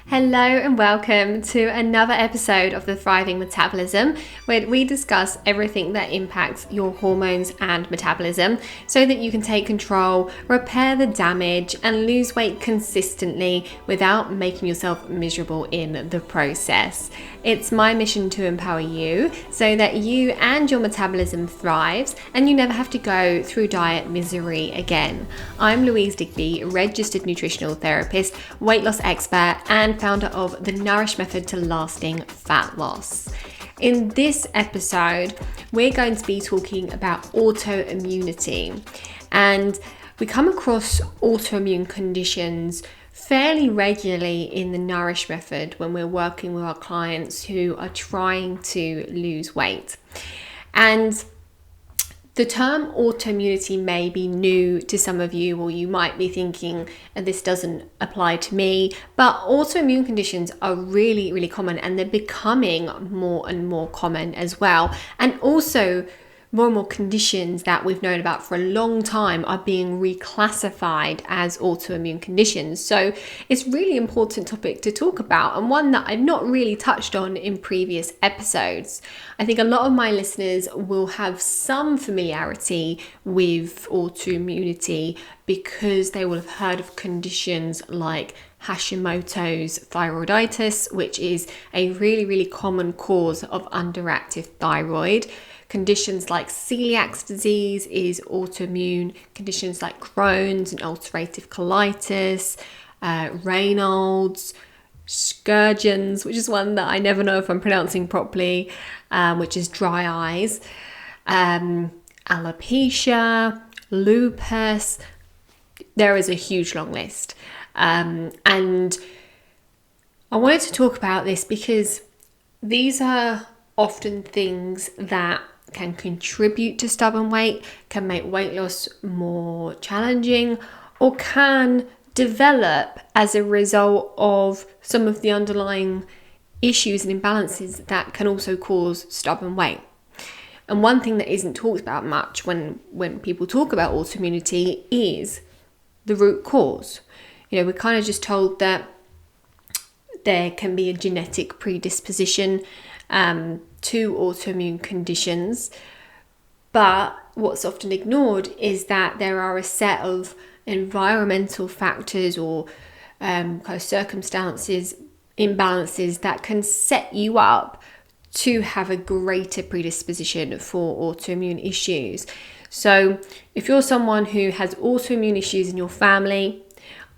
Hello and welcome to another episode of the Thriving Metabolism, where we discuss everything that impacts your hormones and metabolism so that you can take control, repair the damage, and lose weight consistently without making yourself miserable in the process. It's my mission to empower you so that you and your metabolism thrives and you never have to go through diet misery again. I'm Louise, registered nutritional therapist, weight loss expert, and founder of the Nourish Method to Lasting Fat Loss. In this episode, we're going to be talking about autoimmunity, and we come across autoimmune conditions fairly regularly in the Nourish Method when we're working with our clients who are trying to lose weight. And the term autoimmunity may be new to some of you, or you might be thinking, this doesn't apply to me, but autoimmune conditions are really, really common, and they're becoming more and more common as well. And also, more and more conditions that we've known about for a long time are being reclassified as autoimmune conditions. So it's a really important topic to talk about, and one that I've not really touched on in previous episodes. I think a lot of my listeners will have some familiarity with autoimmunity because they will have heard of conditions like Hashimoto's thyroiditis, which is a really, really common cause of underactive thyroid. Conditions like celiac disease is autoimmune. Conditions like Crohn's and ulcerative colitis, Raynaud's, Sjogren's, which is one that I never know if I'm pronouncing properly, which is dry eyes, alopecia, lupus. There is a huge long list. And I wanted to talk about this because these are often things that can contribute to stubborn weight, can make weight loss more challenging, or can develop as a result of some of the underlying issues and imbalances that can also cause stubborn weight. And one thing that isn't talked about much when people talk about autoimmunity is the root cause. We're kind of just told that there can be a genetic predisposition to autoimmune conditions, but what's often ignored is that there are a set of environmental factors or kind of circumstances, imbalances that can set you up to have a greater predisposition for autoimmune issues. So if you're someone who has autoimmune issues in your family,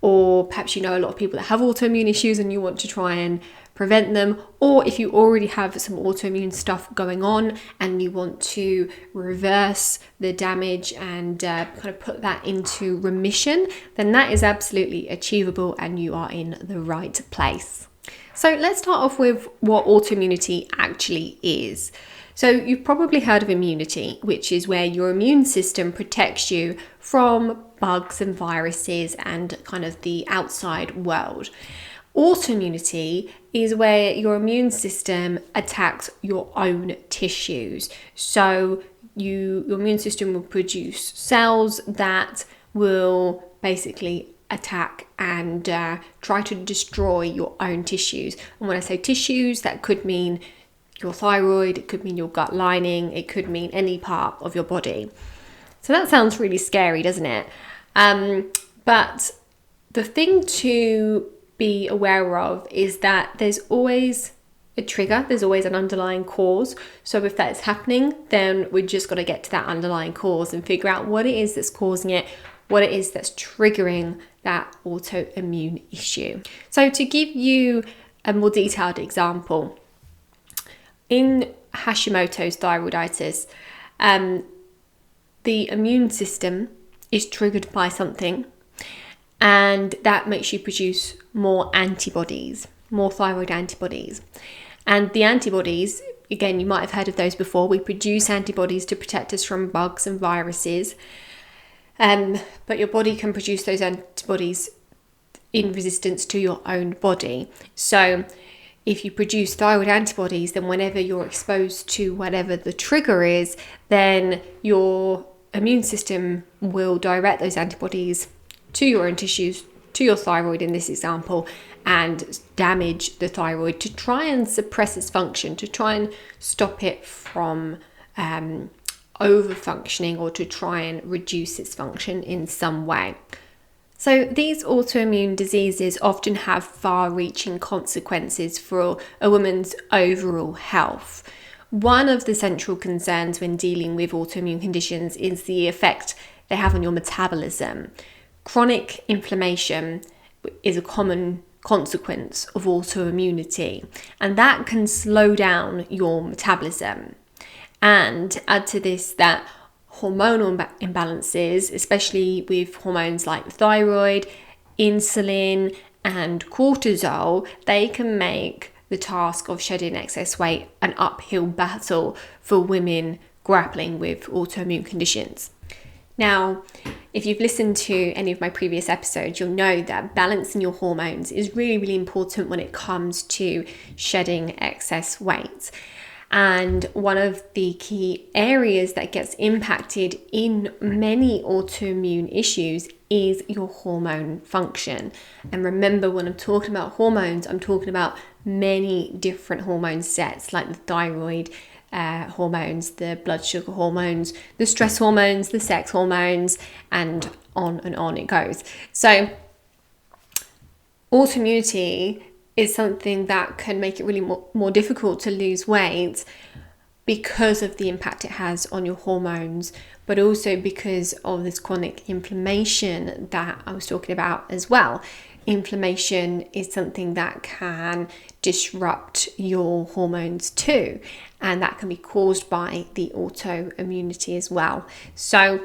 or perhaps you know a lot of people that have autoimmune issues and you want to try and prevent them, or if you already have some autoimmune stuff going on and you want to reverse the damage and kind of put that into remission, then that is absolutely achievable and you are in the right place. So let's start off with what autoimmunity actually is. So you've probably heard of immunity, which is where your immune system protects you from bugs and viruses and kind of the outside world. Autoimmunity is where your immune system attacks your own tissues. So your immune system will produce cells that will basically attack and try to destroy your own tissues. And when I say tissues, that could mean your thyroid, it could mean your gut lining, it could mean any part of your body. So that sounds really scary, doesn't it? But the thing to be aware of is that there's always a trigger, there's always an underlying cause. So if that's happening, then we've just got to get to that underlying cause and figure out what it is that's causing it, what it is that's triggering that autoimmune issue. So to give you a more detailed example, in Hashimoto's thyroiditis, the immune system is triggered by something, and that makes you produce more antibodies, more thyroid antibodies. And the antibodies, again, you might have heard of those before. We produce antibodies to protect us from bugs and viruses, but your body can produce those antibodies in resistance to your own body. So if you produce thyroid antibodies, then whenever you're exposed to whatever the trigger is, then your immune system will direct those antibodies to your own tissues to your thyroid in this example and damage the thyroid to try and suppress its function, to try and stop it from over functioning, or to try and reduce its function in some way. So these autoimmune diseases often have far-reaching consequences for a woman's overall health. One of the central concerns when dealing with autoimmune conditions is the effect they have on your metabolism. Chronic inflammation is a common consequence of autoimmunity, and that can slow down your metabolism. And add to this that hormonal imbalances, especially with hormones like thyroid, insulin, and cortisol, they can make the task of shedding excess weight an uphill battle for women grappling with autoimmune conditions. Now, if you've listened to any of my previous episodes, you'll know that balancing your hormones is really, really important when it comes to shedding excess weight. And one of the key areas that gets impacted in many autoimmune issues is your hormone function. And remember, when I'm talking about hormones, I'm talking about many different hormone sets, like the thyroid hormones, the blood sugar hormones, the stress hormones, the sex hormones, and on it goes. So autoimmunity is something that can make it really more difficult to lose weight because of the impact it has on your hormones, but also because of this chronic inflammation that I was talking about as well. Inflammation is something that can disrupt your hormones too, and that can be caused by the autoimmunity as well. So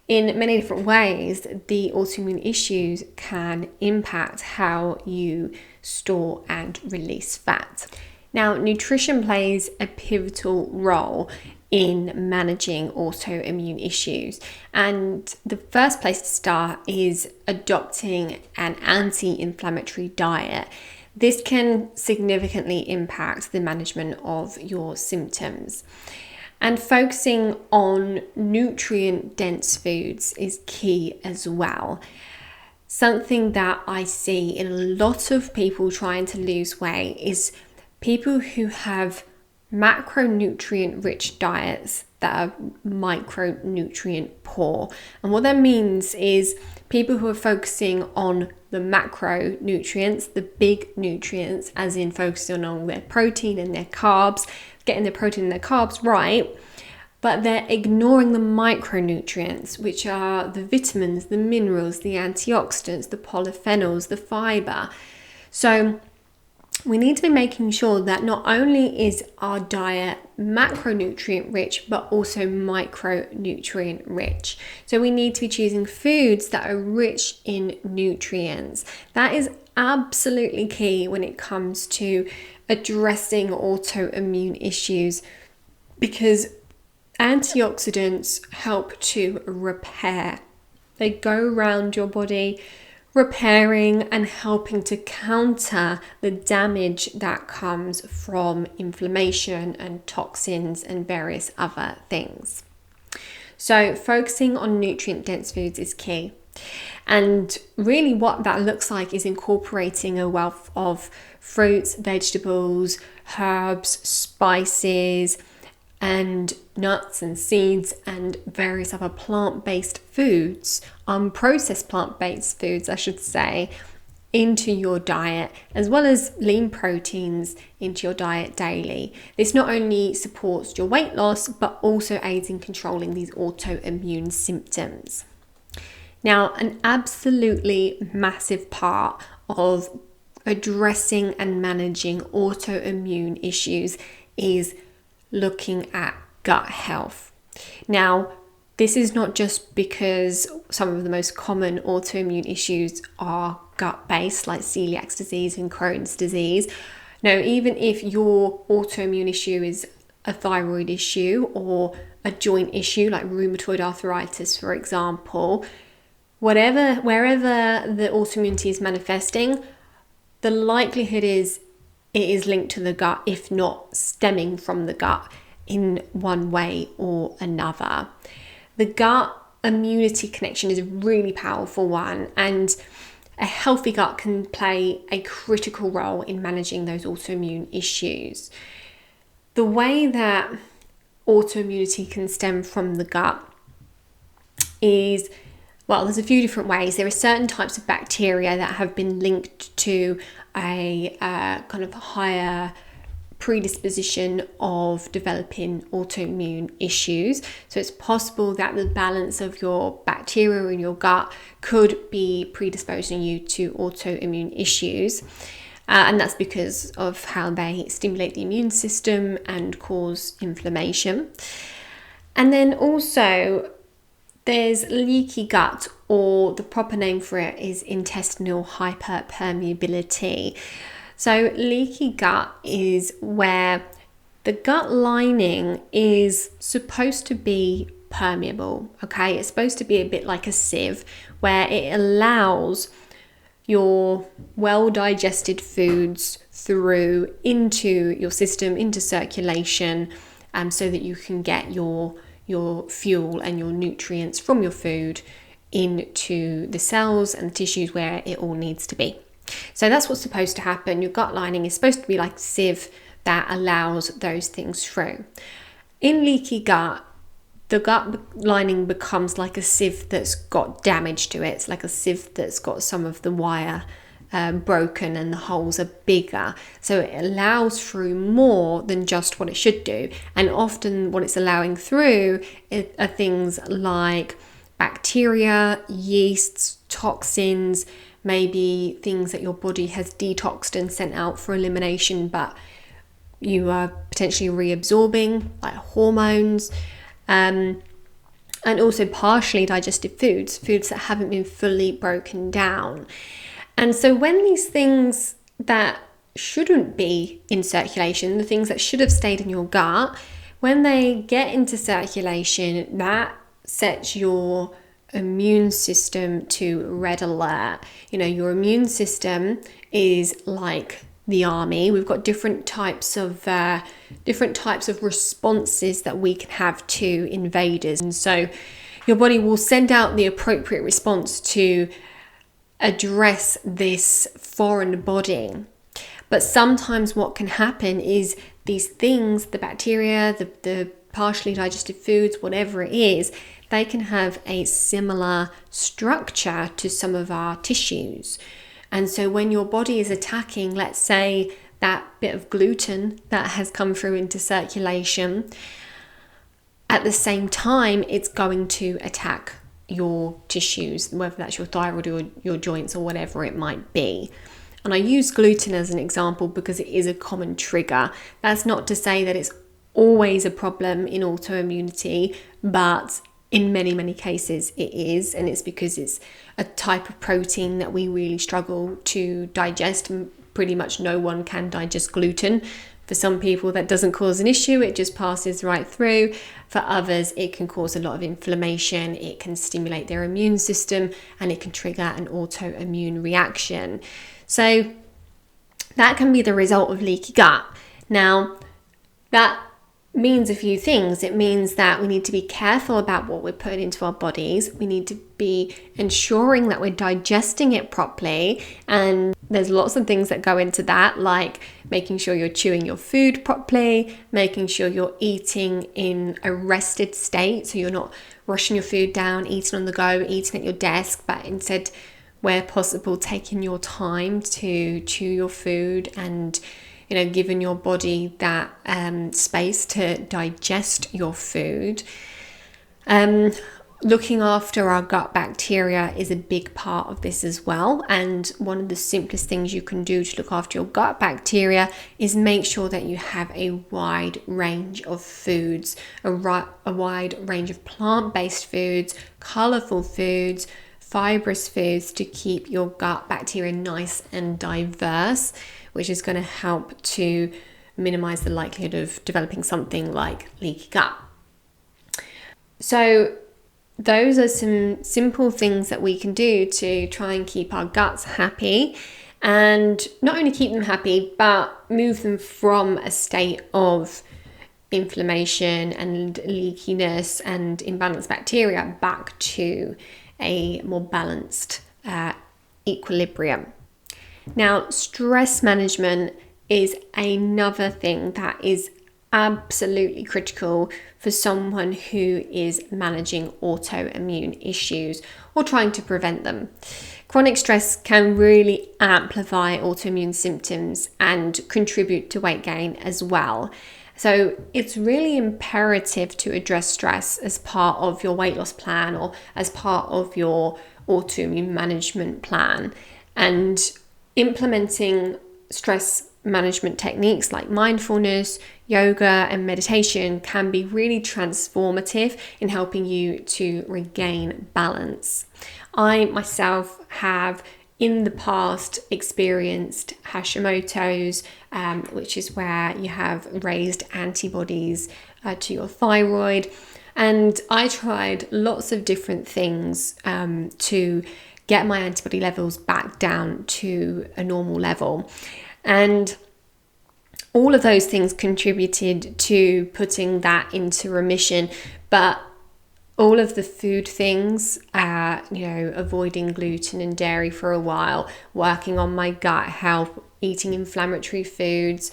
in many different ways, the autoimmune issues can impact how you store and release fat. Now, nutrition plays a pivotal role in managing autoimmune issues, and the first place to start is adopting an anti-inflammatory diet. This can significantly impact the management of your symptoms. And focusing on nutrient-dense foods is key as well. Something that I see in a lot of people trying to lose weight is people who have macronutrient-rich diets that are micronutrient poor. And what that means is people who are focusing on the macronutrients, the big nutrients, as in focusing on their protein and their carbs, getting their protein and their carbs right, but they're ignoring the micronutrients, which are the vitamins, the minerals, the antioxidants, the polyphenols, the fiber. So we need to be making sure that not only is our diet macronutrient rich, but also micronutrient rich. So we need to be choosing foods that are rich in nutrients. That is absolutely key when it comes to addressing autoimmune issues, because antioxidants help to repair. They go around your body repairing and helping to counter the damage that comes from inflammation and toxins and various other things. So focusing on nutrient-dense foods is key. And really what that looks like is incorporating a wealth of fruits, vegetables, herbs, spices, and nuts and seeds and various other plant-based foods, unprocessed plant-based foods, I should say, into your diet, as well as lean proteins into your diet daily. This not only supports your weight loss, but also aids in controlling these autoimmune symptoms. Now, an absolutely massive part of addressing and managing autoimmune issues is looking at gut health. Now, this is not just because some of the most common autoimmune issues are gut-based, like celiac disease and Crohn's disease. No, even if your autoimmune issue is a thyroid issue or a joint issue like rheumatoid arthritis, for example, wherever the autoimmunity is manifesting, the likelihood is it is linked to the gut, if not stemming from the gut in one way or another. The gut immunity connection is a really powerful one, and a healthy gut can play a critical role in managing those autoimmune issues. The way that autoimmunity can stem from the gut is, well, there's a few different ways. There are certain types of bacteria that have been linked to a kind of higher predisposition of developing autoimmune issues. So it's possible that the balance of your bacteria in your gut could be predisposing you to autoimmune issues. And that's because of how they stimulate the immune system and cause inflammation. And then also there's leaky gut, or the proper name for it is intestinal hyperpermeability. So leaky gut is where the gut lining is supposed to be permeable, okay? It's supposed to be a bit like a sieve where it allows your well-digested foods through into your system, into circulation, so that you can get your fuel and your nutrients from your food into the cells and the tissues where it all needs to be. So that's what's supposed to happen. Your gut lining is supposed to be like a sieve that allows those things through. In leaky gut, the gut lining becomes like a sieve that's got damage to it. It's like a sieve that's got some of the wire broken and the holes are bigger. So it allows through more than just what it should do. And often what it's allowing through are things like bacteria, yeasts, toxins, maybe things that your body has detoxed and sent out for elimination, but you are potentially reabsorbing, like hormones, and also partially digested foods that haven't been fully broken down. And so when these things that shouldn't be in circulation, the things that should have stayed in your gut, when they get into circulation, that sets your immune system to red alert. You know, your immune system is like the army. We've got different types of responses that we can have to invaders, and so your body will send out the appropriate response to address this foreign body. But sometimes what can happen is these things, the bacteria, the partially digested foods, whatever it is, they can have a similar structure to some of our tissues. And so when your body is attacking, let's say, that bit of gluten that has come through into circulation, at the same time, it's going to attack your tissues, whether that's your thyroid or your joints or whatever it might be. And I use gluten as an example because it is a common trigger. That's not to say that it's always a problem in autoimmunity, but in many, many cases it is, and it's because it's a type of protein that we really struggle to digest. Pretty much no one can digest gluten. For some people that doesn't cause an issue, it just passes right through. For others, it can cause a lot of inflammation, it can stimulate their immune system, and it can trigger an autoimmune reaction. So that can be the result of leaky gut. Now, that means a few things. It means that we need to be careful about what we're putting into our bodies. We need to be ensuring that we're digesting it properly, and there's lots of things that go into that, like making sure you're chewing your food properly, making sure you're eating in a rested state, so you're not rushing your food down, eating on the go, eating at your desk, but instead, where possible, taking your time to chew your food and giving your body that space to digest your food. Looking after our gut bacteria is a big part of this as well. And one of the simplest things you can do to look after your gut bacteria is make sure that you have a wide range of foods, a wide range of plant-based foods, colourful foods, fibrous foods, to keep your gut bacteria nice and diverse, which is going to help to minimize the likelihood of developing something like leaky gut. So those are some simple things that we can do to try and keep our guts happy, and not only keep them happy, but move them from a state of inflammation and leakiness and imbalanced bacteria back to a more balanced equilibrium. Now, stress management is another thing that is absolutely critical for someone who is managing autoimmune issues or trying to prevent them. Chronic stress can really amplify autoimmune symptoms and contribute to weight gain as well. So it's really imperative to address stress as part of your weight loss plan or as part of your autoimmune management plan. And implementing stress management techniques like mindfulness, yoga, and meditation can be really transformative in helping you to regain balance. I myself have in the past experienced Hashimoto's, which is where you have raised antibodies to your thyroid. And I tried lots of different things to get my antibody levels back down to a normal level. And all of those things contributed to putting that into remission. But all of the food things, avoiding gluten and dairy for a while, working on my gut health, eating inflammatory foods,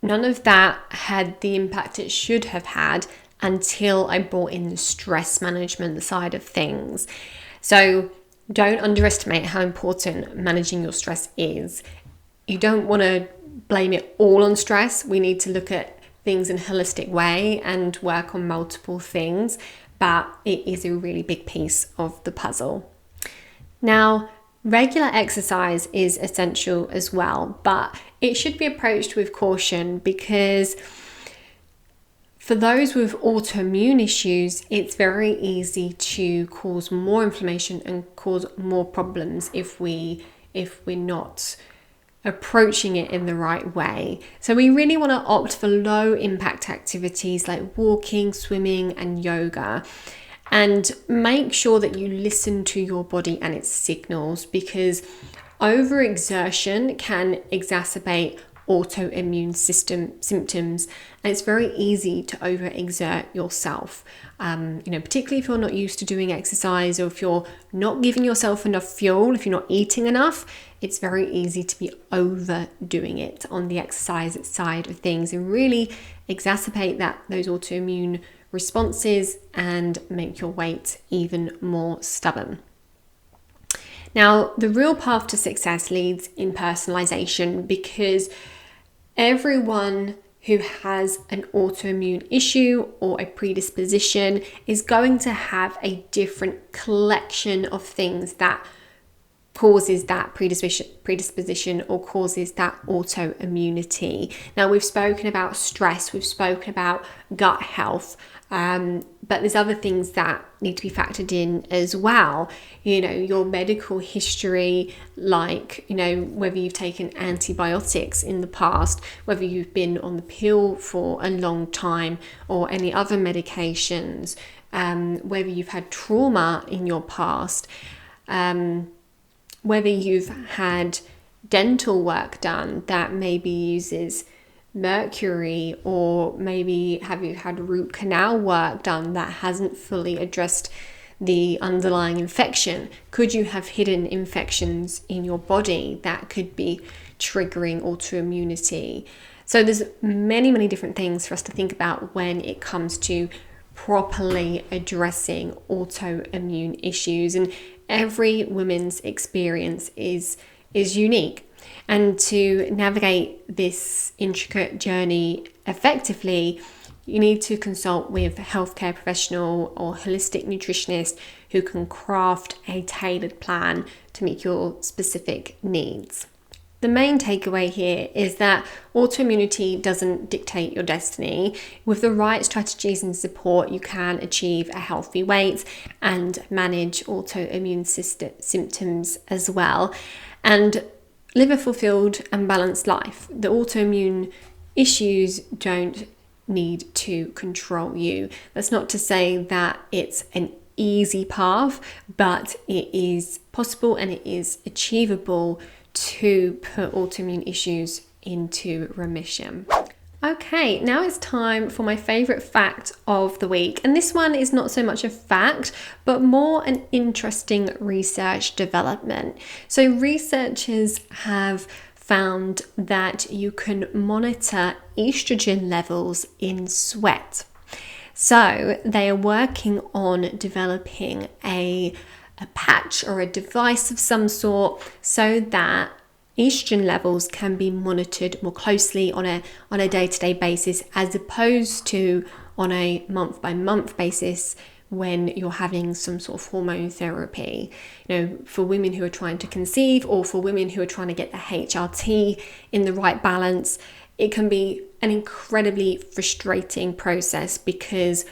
none of that had the impact it should have had until I brought in the stress management side of things. So don't underestimate how important managing your stress is. You don't want to blame it all on stress. We need to look at things in a holistic way and work on multiple things, but it is a really big piece of the puzzle. Now, regular exercise is essential as well, but it should be approached with caution because for those with autoimmune issues, it's very easy to cause more inflammation and cause more problems if we're not approaching it in the right way. So we really want to opt for low impact activities like walking, swimming, and yoga. And make sure that you listen to your body and its signals, because overexertion can exacerbate autoimmune system symptoms, and it's very easy to overexert yourself. Particularly if you're not used to doing exercise, or if you're not giving yourself enough fuel, if you're not eating enough, it's very easy to be overdoing it on the exercise side of things and really exacerbate those autoimmune responses and make your weight even more stubborn. Now, the real path to success leads in personalization, because everyone who has an autoimmune issue or a predisposition is going to have a different collection of things that causes that predisposition or causes that autoimmunity. Now, we've spoken about stress, we've spoken about gut health, but there's other things that need to be factored in as well. Your medical history, like, whether you've taken antibiotics in the past, whether you've been on the pill for a long time or any other medications, whether you've had trauma in your past, whether you've had dental work done that maybe uses mercury, or maybe have you had root canal work done that hasn't fully addressed the underlying infection? Could you have hidden infections in your body that could be triggering autoimmunity? So there's many, many different things for us to think about when it comes to properly addressing autoimmune issues, and every woman's experience is unique. And to navigate this intricate journey effectively, you need to consult with a healthcare professional or holistic nutritionist who can craft a tailored plan to meet your specific needs. The main takeaway here is that autoimmunity doesn't dictate your destiny. With the right strategies and support, you can achieve a healthy weight and manage autoimmune symptoms as well, and live a fulfilled and balanced life. The autoimmune issues don't need to control you. That's not to say that it's an easy path, but it is possible and it is achievable to put autoimmune issues into remission. Okay, now it's time for my favourite fact of the week. And this one is not so much a fact, but more an interesting research development. So researchers have found that you can monitor estrogen levels in sweat. So they are working on developing a patch or a device of some sort so that estrogen levels can be monitored more closely on a day-to-day basis, as opposed to on a month-by-month basis when you're having some sort of hormone therapy. For women who are trying to conceive, or for women who are trying to get the HRT in the right balance, it can be an incredibly frustrating process because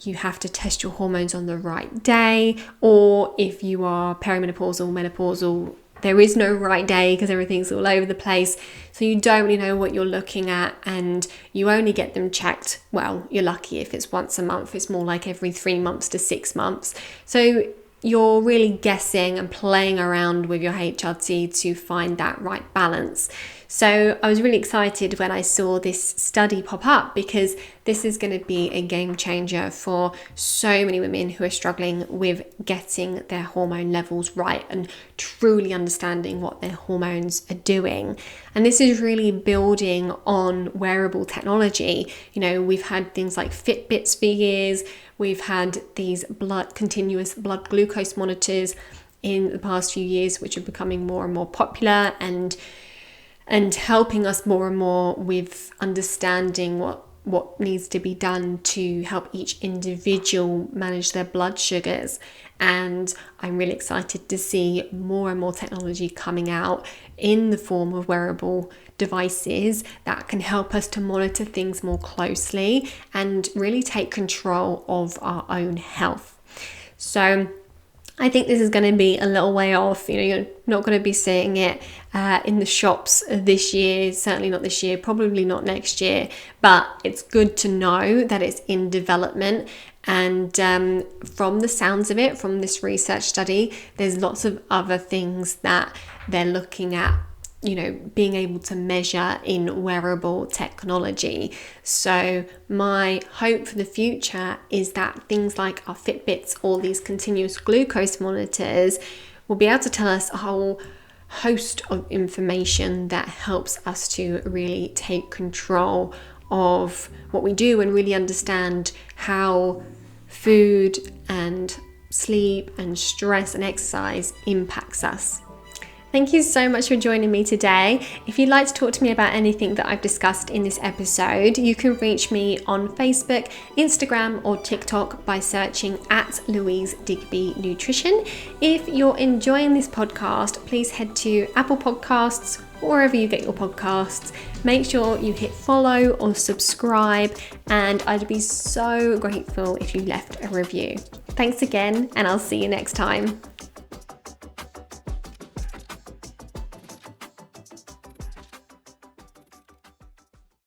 you have to test your hormones on the right day, or if you are perimenopausal, menopausal, there is no right day because everything's all over the place. So you don't really know what you're looking at, and you only get them checked. Well, you're lucky if it's once a month. It's more like every 3 months to 6 months. So you're really guessing and playing around with your HRT to find that right balance. So I was really excited when I saw this study pop up, because this is going to be a game changer for so many women who are struggling with getting their hormone levels right and truly understanding what their hormones are doing. And this is really building on wearable technology. We've had things like Fitbits for years. We've had these continuous blood glucose monitors in the past few years, which are becoming more and more popular and helping us more and more with understanding what needs to be done to help each individual manage their blood sugars. And I'm really excited to see more and more technology coming out in the form of wearable devices that can help us to monitor things more closely and really take control of our own health. So I think this is going to be a little way off. You're not going to be seeing it in the shops this year, certainly not this year, probably not next year, but it's good to know that it's in development. And from the sounds of it, from this research study, there's lots of other things that they're looking at, being able to measure in wearable technology. So my hope for the future is that things like our Fitbits or these continuous glucose monitors will be able to tell us a whole host of information that helps us to really take control of what we do and really understand how food and sleep and stress and exercise impacts us. Thank you so much for joining me today. If you'd like to talk to me about anything that I've discussed in this episode, you can reach me on Facebook, Instagram, or TikTok by searching at Louise Digby Nutrition. If you're enjoying this podcast, please head to Apple Podcasts or wherever you get your podcasts. Make sure you hit follow or subscribe, and I'd be so grateful if you left a review. Thanks again, and I'll see you next time.